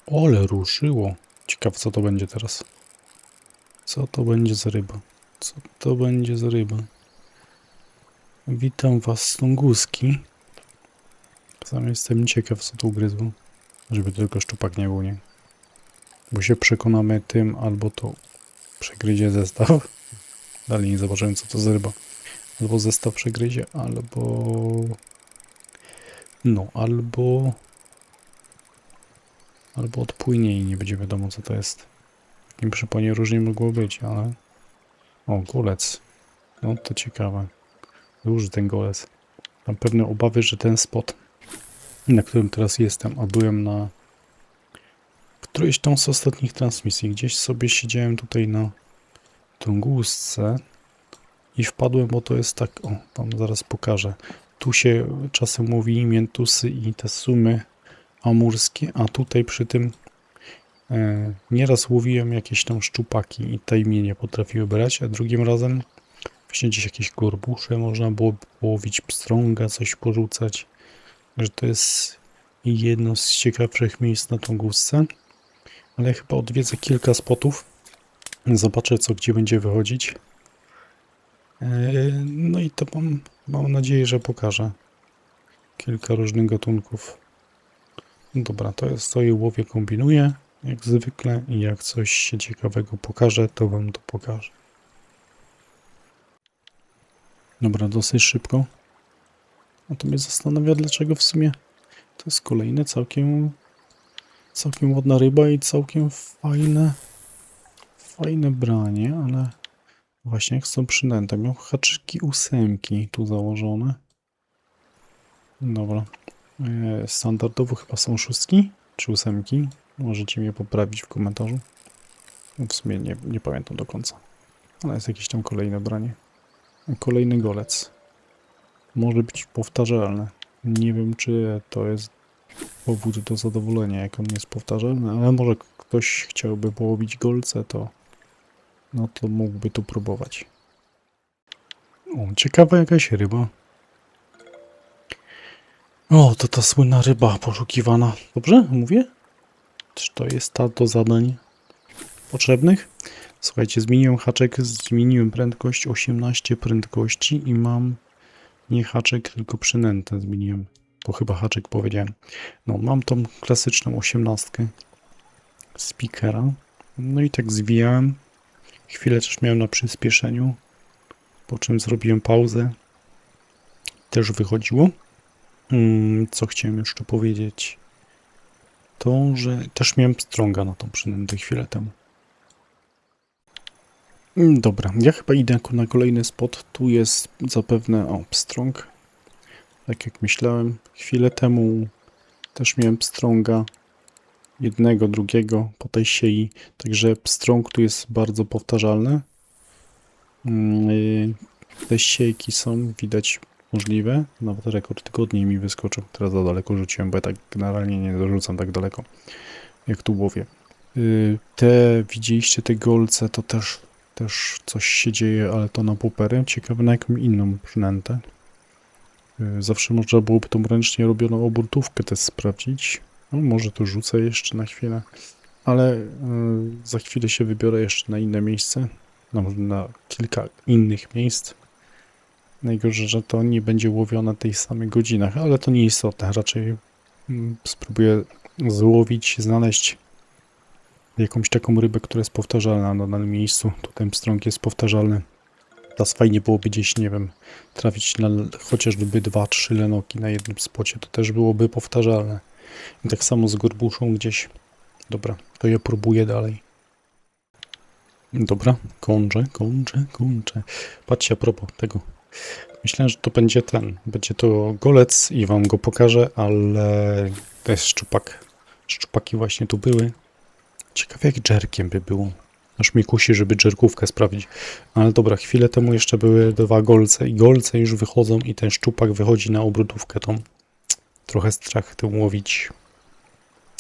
Ole ruszyło. Ciekawe co to będzie teraz. Co to będzie za ryba? Co to będzie za ryba? Witam was z Tunguski. Sam jestem ciekaw co to ugryzło. Żeby tylko szczupak nie był, nie? Bo się przekonamy tym, albo to przegryzie zestaw. Dalej nie zobaczyłem co to za ryba. Albo zestaw przegryzie, albo... No, albo odpłynie i nie będzie wiadomo co to jest. W takim przypomnieniu różnie mogło być, ale... O, golec. No to ciekawe. Duży ten golec. Mam pewne obawy, że ten spot, na którym teraz jestem, a byłem na którejś tam z ostatnich transmisji, gdzieś sobie siedziałem tutaj na Tungusce i wpadłem, bo to jest tak, o, wam zaraz pokażę. Tu się czasem łowi miętusy i te sumy amurskie, a tutaj przy tym nieraz łowiłem jakieś tam szczupaki i te mnie nie potrafiły brać, a drugim razem właśnie gdzieś jakieś gorbusze można było połowić, pstrąga, coś porzucać. Że to jest jedno z ciekawszych miejsc na Tungusce. Ale chyba odwiedzę kilka spotów. Zobaczę co gdzie będzie wychodzić. No i to mam nadzieję, że pokażę kilka różnych gatunków. Dobra, to jest to i łowię kombinuję, jak zwykle, i jak coś się ciekawego pokaże, to wam to pokażę. Dobra, dosyć szybko. A to mnie zastanawia, dlaczego w sumie to jest kolejne całkiem ładna ryba i całkiem fajne branie, ale właśnie jak są przynęte. Miał haczyki 8 tu założone. Dobra. Standardowo chyba są 6 czy 8. Możecie mnie poprawić w komentarzu. W sumie nie pamiętam do końca. Ale jest jakieś tam kolejne branie. Kolejny golec. Może być powtarzalne. Nie wiem, czy to jest powód do zadowolenia, jak on jest powtarzalny, ale może ktoś chciałby połowić golce, to no to mógłby tu próbować. O, ciekawa jakaś ryba. O, to ta słynna ryba poszukiwana. Dobrze mówię? Czy to jest ta do zadań potrzebnych? Słuchajcie, zmieniłem haczek, zmieniłem prędkość, 18 prędkości i mam nie haczek, tylko przynętę zmieniłem. Bo chyba haczek powiedziałem. No, mam tą klasyczną 18 speakera. No i tak zwijałem. Chwilę też miałem na przyspieszeniu. Po czym zrobiłem pauzę. Też wychodziło. Co chciałem jeszcze powiedzieć? To, że też miałem pstrąga na tą przynętę chwilę temu. Dobra, ja chyba idę na kolejny spot. Tu jest zapewne, pstrąg. Tak jak myślałem. Chwilę temu też miałem pstrąga. Jednego, drugiego po tej siei. Także pstrąg tu jest bardzo powtarzalny. Te siejki są widać możliwe. Nawet rekord tygodni mi wyskoczył. Teraz za daleko rzuciłem, bo ja tak generalnie nie dorzucam tak daleko, jak tu łowię. Widzieliście te golce, to też coś się dzieje, ale to na poperę. Ciekawe na jaką inną przynętę. Zawsze można byłoby tą ręcznie robioną obrotówkę też sprawdzić. No, może to rzucę jeszcze na chwilę. Ale za chwilę się wybiorę jeszcze na inne miejsce. Na kilka innych miejsc. Najgorzej, że to nie będzie łowione w tych samych godzinach, ale to nie istotne. Raczej spróbuję złowić, znaleźć jakąś taką rybę, która jest powtarzalna na danym miejscu. Tutaj pstrąg jest powtarzalny. Teraz fajnie byłoby gdzieś, nie wiem, trafić na chociażby 2-3 lenoki na jednym spocie. To też byłoby powtarzalne. I tak samo z gorbuszą gdzieś. Dobra, to ja próbuję dalej. Dobra, kończę. Patrzcie, a propos tego. Myślałem, że to będzie będzie to golec i wam go pokażę, ale to jest szczupak. Szczupaki właśnie tu były. Ciekawe jak dżerkiem by było. Aż mi kusi, żeby dżerkówkę sprawdzić. Ale dobra, chwilę temu jeszcze były 2 golce i golce już wychodzą i ten szczupak wychodzi na obrotówkę tą. Trochę strach tym łowić.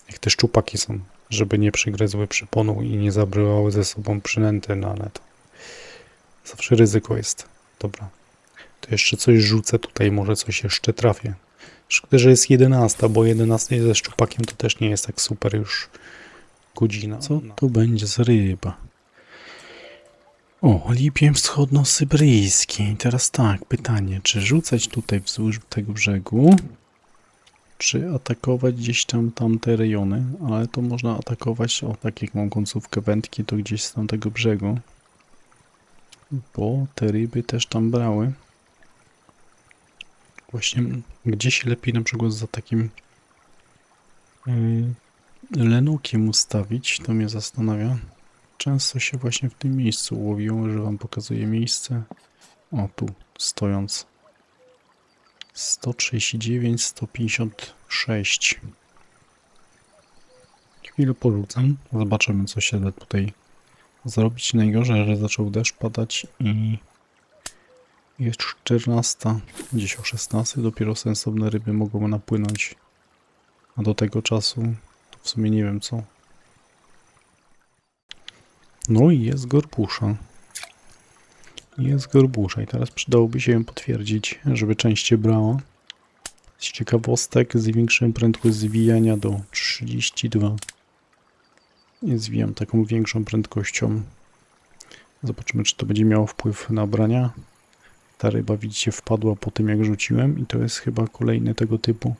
Jak te szczupaki są, żeby nie przygryzły przyponu i nie zabrały ze sobą przynęty, no ale to zawsze ryzyko jest. Dobra. To jeszcze coś rzucę tutaj, może coś jeszcze trafię. Szkoda, że jest 11, bo 11 ze szczupakiem to też nie jest tak super już godzina. Co to będzie za ryba? O, lipień wschodniosyberyjski. Teraz tak, pytanie, czy rzucać tutaj wzdłuż tego brzegu, czy atakować gdzieś tam tamte rejony, ale to można atakować, o tak jak mam końcówkę wędki, to gdzieś z tamtego brzegu, bo te ryby też tam brały. Właśnie gdzieś lepiej na przykład za takim lenokiem ustawić, to mnie zastanawia. Często się właśnie w tym miejscu łowiło, że wam pokazuję miejsce. O, tu stojąc. 139, 156. Chwilę porzucam. Zobaczymy, co się da tutaj zrobić. Najgorzej, że zaczął deszcz padać i jest 14. Gdzieś o 16 dopiero sensowne ryby mogą napłynąć. A do tego czasu to w sumie nie wiem co. No i jest gorbusza. Jest gorbusza i teraz przydałoby się ją potwierdzić, żeby częściej brała. Z ciekawostek zwiększyłem prędkość zwijania do 32. I zwijam taką większą prędkością. Zobaczymy, czy to będzie miało wpływ na brania. Ta ryba, widzicie, wpadła po tym, jak rzuciłem i to jest chyba kolejny tego typu.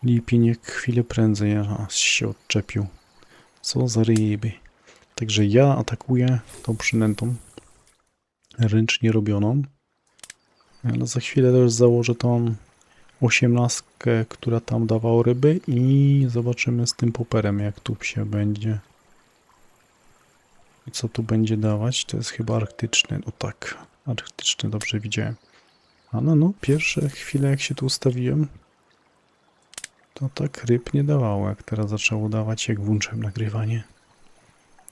Lipieniek chwilę prędzej, aż się odczepił. Co za ryby. Także ja atakuję tą przynętą ręcznie robioną. Ale za chwilę też założę tą 18, która tam dawała ryby i zobaczymy z tym poperem, jak tu się będzie. I co tu będzie dawać? To jest chyba arktyczny. No tak, arktyczny, dobrze widziałem. Ale no, pierwsze chwile jak się tu ustawiłem, to tak ryb nie dawało, jak teraz zaczęło dawać, jak włączyłem nagrywanie.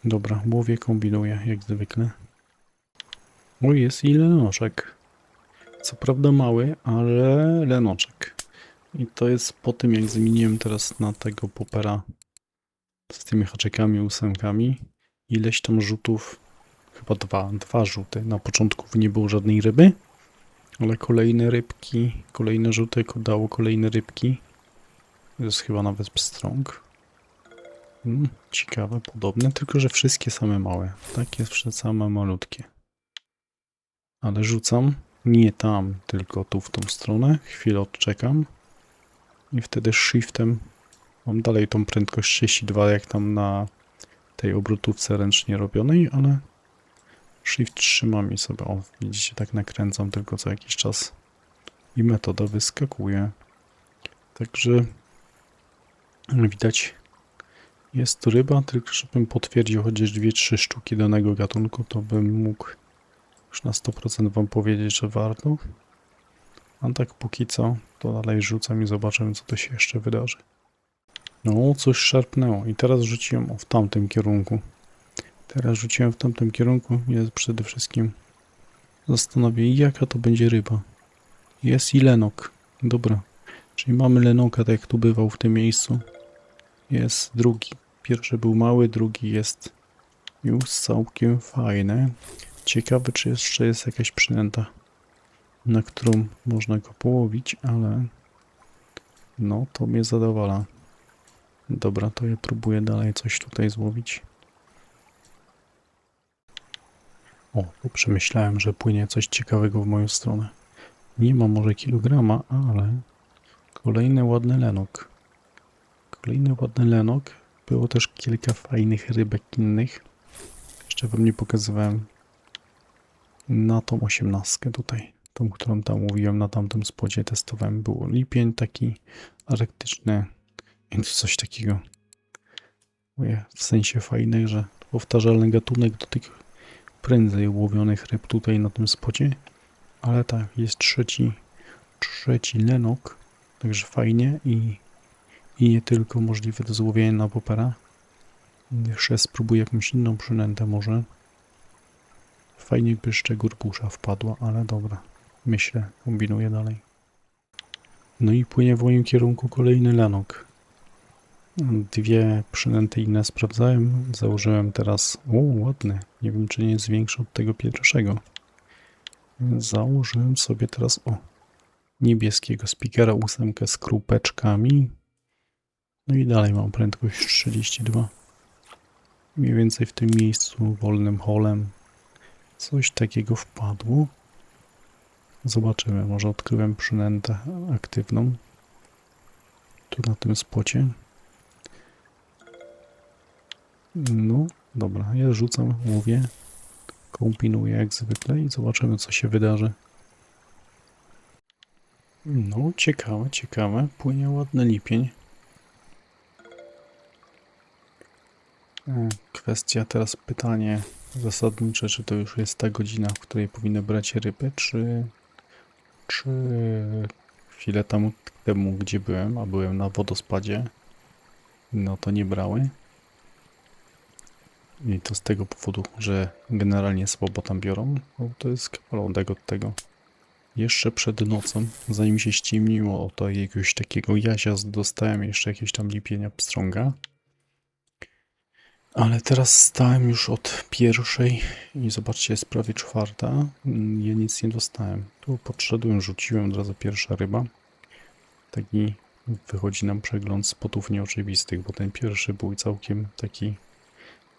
Dobra, łowię, kombinuję, jak zwykle. O, jest i lenoczek. Co prawda mały, ale lenoczek. I to jest po tym, jak zmieniłem teraz na tego popera z tymi haczykami, ósemkami. Ileś tam rzutów, chyba dwa rzuty. Na początku nie było żadnej ryby, ale kolejne rybki, kolejne rzuty dało kolejne rybki. To jest chyba nawet pstrąg. Ciekawe, podobne, tylko że wszystkie same małe. Takie same malutkie. Ale rzucam nie tam, tylko tu w tą stronę. Chwilę odczekam. I wtedy shiftem mam dalej tą prędkość 32, jak tam na tej obrotówce ręcznie robionej, ale shift trzymam i sobie, o, widzicie, tak nakręcam tylko co jakiś czas. I metoda wyskakuje. Także widać, jest tu ryba, tylko żebym potwierdził chociaż 2-3 sztuki danego gatunku, to bym mógł już na 100% wam powiedzieć, że warto. A tak póki co, to dalej rzucam i zobaczymy, co to się jeszcze wydarzy. No, coś szarpnęło i teraz rzuciłem w tamtym kierunku. Teraz rzuciłem w tamtym kierunku i przede wszystkim zastanowię, jaka to będzie ryba. Jest i lenok. Dobra, czyli mamy lenoka, tak jak tu bywał w tym miejscu. Jest drugi. Pierwszy był mały, drugi jest już całkiem fajny. Ciekawe, czy jeszcze jest jakaś przynęta, na którą można go połowić, ale no, to mnie zadowala. Dobra, to ja próbuję dalej coś tutaj złowić. O, tu przemyślałem, że płynie coś ciekawego w moją stronę. Nie ma może kilograma, ale kolejny ładny lenok. Kolejny ładny lenok. Było też kilka fajnych rybek innych. Jeszcze wam nie pokazywałem na tą 18 tutaj. Tą, którą tam mówiłem na tamtym spodzie testowałem. Było lipień taki arktyczny. I coś takiego. W sensie fajny, że powtarzalny gatunek do tych prędzej łowionych ryb tutaj na tym spocie. Ale tak, jest trzeci lenok. Także fajnie i nie tylko możliwe do złowienia na popera. Jeszcze spróbuję jakąś inną przynętę może. Fajnie by jeszcze gorbusza wpadła, ale dobra. Myślę, kombinuję dalej. No i płynie w moim kierunku kolejny lenok. Dwie przynęty inne sprawdzałem. Założyłem teraz... O, ładny. Nie wiem, czy nie jest większy od tego pierwszego. Założyłem sobie teraz... O! niebieskiego speakera 8 z krupeczkami. No i dalej mam prędkość 32. Mniej więcej w tym miejscu, wolnym holem, coś takiego wpadło. Zobaczymy, może odkryłem przynętę aktywną. Tu na tym spocie. No, dobra, ja rzucam, łowię, kombinuję jak zwykle i zobaczymy, co się wydarzy. No, ciekawe, ciekawe. Płynie ładny lipień. Kwestia, teraz pytanie zasadnicze, czy to już jest ta godzina, w której powinny brać ryby, czy chwilę temu, gdzie byłem, a byłem na wodospadzie, no to nie brały. I to z tego powodu, że generalnie słabo tam biorą, bo to jest kawałek od tego. Jeszcze przed nocą, zanim się ściemniło, oto jakiegoś takiego jazia dostałem jeszcze jakieś tam lipienia pstrąga. Ale teraz stałem już od pierwszej i zobaczcie, jest prawie 4. Ja nic nie dostałem. Tu podszedłem, rzuciłem od razu pierwsza ryba. Taki wychodzi nam przegląd spotów nieoczywistych, bo ten pierwszy był całkiem taki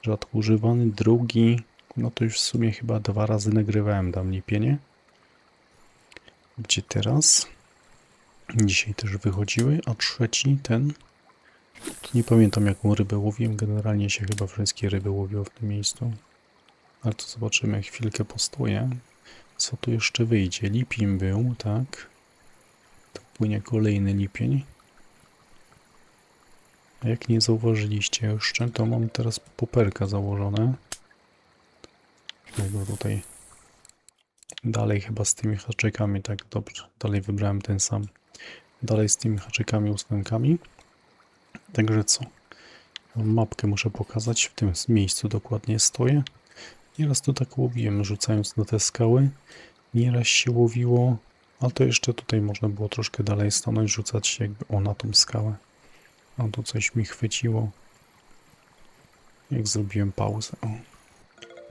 rzadko używany. Drugi, no to już w sumie chyba 2 razy nagrywałem tam lipienie. Gdzie teraz? Dzisiaj też wychodziły, a trzeci, ten... Nie pamiętam jaką rybę łowiłem, generalnie się chyba wszystkie ryby łowiło w tym miejscu. Ale to zobaczymy, chwilkę postoję. Co tu jeszcze wyjdzie? Lipień był, tak? Tu płynie kolejny lipień. A jak nie zauważyliście jeszcze, to mam teraz poperka założone. Tego tutaj dalej chyba z tymi haczykami, tak dobrze. Dalej wybrałem ten sam. Dalej z tymi haczykami, 8. Także co? Mapkę muszę pokazać, w tym miejscu dokładnie stoję. Nieraz to tak łowiłem, rzucając na te skały. Nieraz się łowiło, a to jeszcze tutaj można było troszkę dalej stanąć, rzucać jakby na tą skałę. A tu coś mi chwyciło. Jak zrobiłem pauzę. O.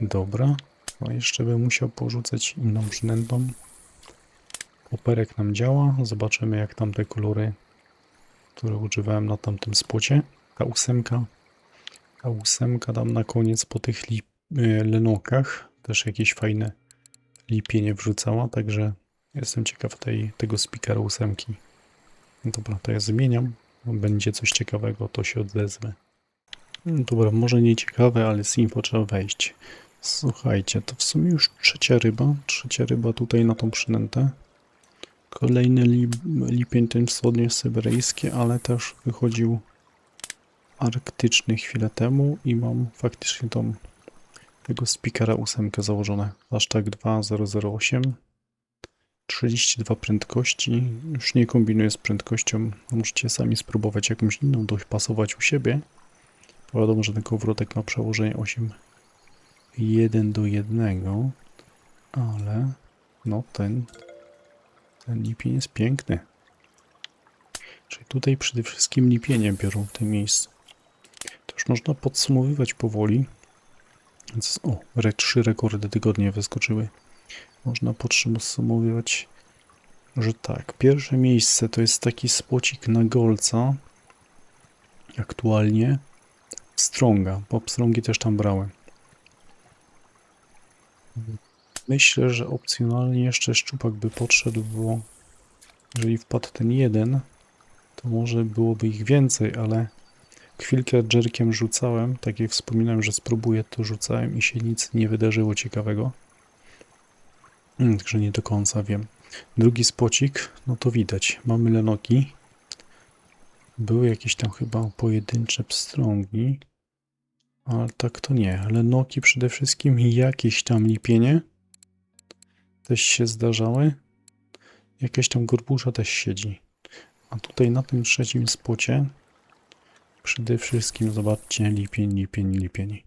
Dobra. No jeszcze bym musiał porzucać inną przynętą. Operek nam działa. Zobaczymy jak tam te kolory, które używałem na tamtym spocie. Ta 8. Ta 8 tam na koniec po tych lenokach też jakieś fajne lipienie wrzucała, także jestem ciekaw tego speakera 8. Dobra, to ja zmieniam. Będzie coś ciekawego, to się odezwę. Dobra, może nie ciekawe, ale z info trzeba wejść. Słuchajcie, to w sumie już trzecia ryba tutaj na tą przynętę. Kolejny lipień ten wschodnio-syberyjski, ale też wychodził arktyczny chwilę temu i mam faktycznie tego speakera 8 założone. Hashtag 2008. 32 prędkości. Już nie kombinuję z prędkością. Możecie sami spróbować jakąś inną dopasować u siebie. Wiadomo, że ten kołowrotek ma przełożenie 8 1:1, ale no ten lipień jest piękny. Czyli tutaj przede wszystkim lipienie biorą w tym miejscu. To już można podsumowywać powoli. Więc, 3 rekordy tygodnia wyskoczyły. Można podsumowywać, że tak. Pierwsze miejsce to jest taki spocik na golca. Aktualnie. Pstrąga, bo pstrągi też tam brałem. Myślę, że opcjonalnie jeszcze szczupak by podszedł, bo jeżeli wpadł ten jeden, to może byłoby ich więcej, ale chwilkę jerkiem rzucałem, tak jak wspominałem, że spróbuję, to rzucałem i się nic nie wydarzyło ciekawego. Także nie do końca wiem. Drugi spocik, no to widać, mamy lenoki. Były jakieś tam chyba pojedyncze pstrągi, ale tak to nie. Lenoki przede wszystkim i jakieś tam lipienie też się zdarzały. Jakaś tam gorbusza też siedzi. A tutaj na tym trzecim spocie przede wszystkim zobaczcie lipień.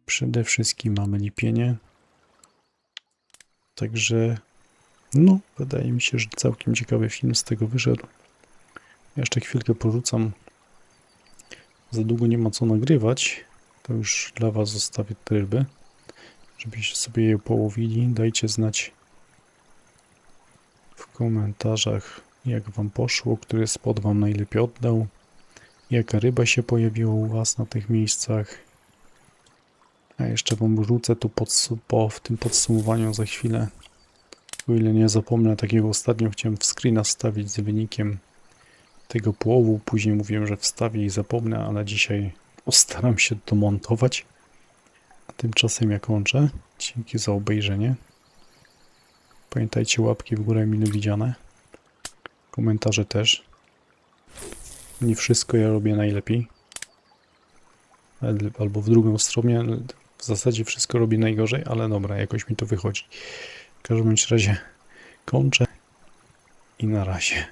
Przede wszystkim mamy lipienie. Także no, wydaje mi się, że całkiem ciekawy film z tego wyszedł. Jeszcze chwilkę porzucam. Za długo nie ma co nagrywać. To już dla was zostawię te ryby, żebyście sobie je połowili. Dajcie znać w komentarzach, jak wam poszło, który spot wam najlepiej oddał, jaka ryba się pojawiła u was na tych miejscach. A jeszcze wam wrzucę tu w tym podsumowaniu za chwilę. O ile nie zapomnę, takiego ostatnio chciałem w screena wstawić z wynikiem tego połowu. Później mówiłem, że wstawię i zapomnę, ale dzisiaj postaram się domontować. A tymczasem ja kończę. Dzięki za obejrzenie. Pamiętajcie, łapki w górę mile widziane. Komentarze też. Nie wszystko ja robię najlepiej. Albo w drugą stronę. W zasadzie wszystko robię najgorzej, ale dobra, jakoś mi to wychodzi. W każdym razie kończę i na razie.